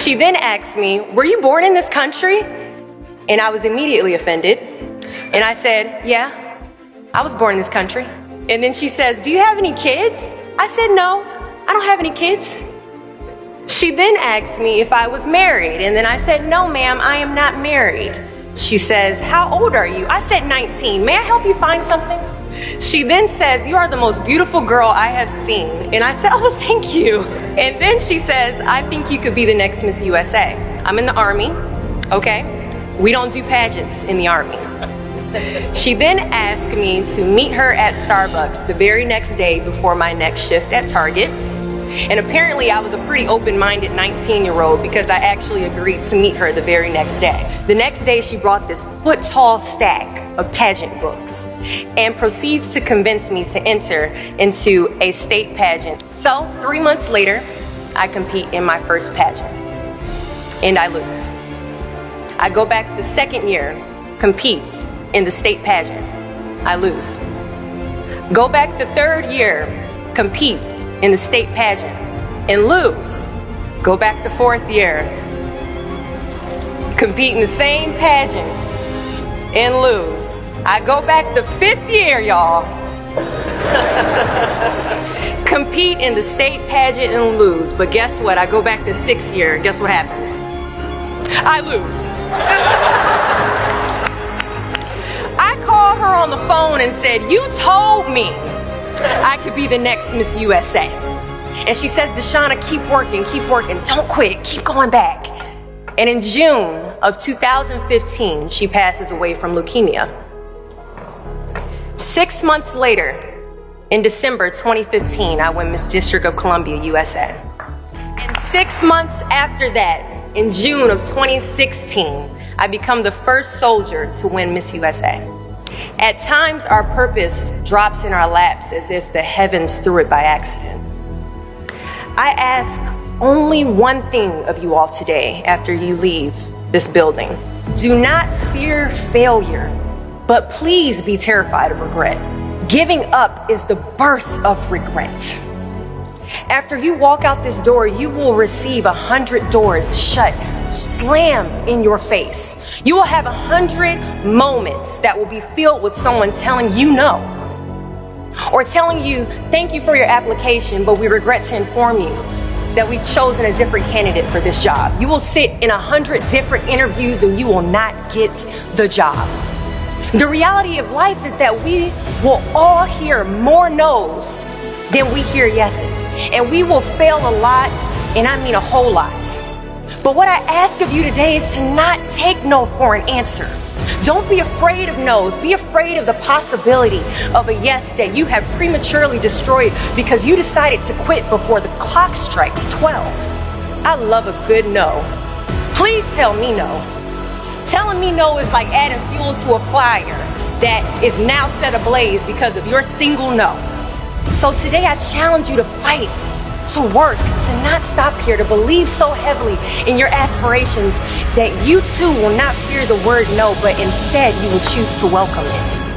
She then asked me, were you born in this country? And I was immediately offended. And I said, yeah, I was born in this country. And then she says, do you have any kids? I said, no, I don't have any kids. She then asked me if I was married. And then I said, no, ma'am, I am not married. She says, how old are you? I said 19. May I help you find something? She then says, you are the most beautiful girl I have seen. And I said, oh, thank you. And then she says, I think you could be the next Miss USA. I'm in the Army, okay? We don't do pageants in the Army. She then asked me to meet her at Starbucks the very next day before my next shift at Target. And apparently I was a pretty open-minded 19-year-old because I actually agreed to meet her the very next day. The next day she brought this foot-tall stack of pageant books and proceeds to convince me to enter into a state pageant. So 3 months later, I compete in my first pageant and I lose. I go back the second year, compete in the state pageant. I lose. Go back the third year, compete in the state pageant and lose. Go back the fourth year, compete in the same pageant and lose. I go back the fifth year, y'all. Compete in the state pageant and lose. But guess what? I go back the sixth year. Guess what happens? I lose. I called her on the phone and said, you told me I could be the next Miss USA. And she says, Deshauna, keep working, don't quit, keep going back. And in June of 2015, she passes away from leukemia. 6 months later, in December 2015, I win Miss District of Columbia, USA. And 6 months after that, in June of 2016, I become the first soldier to win Miss USA. At times, our purpose drops in our laps as if the heavens threw it by accident. I ask only one thing of you all today after you leave this building. Do not fear failure, but please be terrified of regret. Giving up is the birth of regret. After you walk out this door, you will receive 100 doors shut, slam in your face. You will have 100 moments that will be filled with someone telling you no, or telling you, thank you for your application, but we regret to inform you that we've chosen a different candidate for this job. You will sit in 100 different interviews and you will not get the job. The reality of life is that we will all hear more no's than we hear yeses. And we will fail a lot, and I mean a whole lot. But what I ask of you today is to not take no for an answer. Don't be afraid of no's. Be afraid of the possibility of a yes that you have prematurely destroyed because you decided to quit before the clock strikes 12. I love a good no. Please tell me no. Telling me no is like adding fuel to a fire that is now set ablaze because of your single no. So today I challenge you to fight, to work, to not stop here, to believe so heavily in your aspirations that you too will not fear the word no, but instead you will choose to welcome it.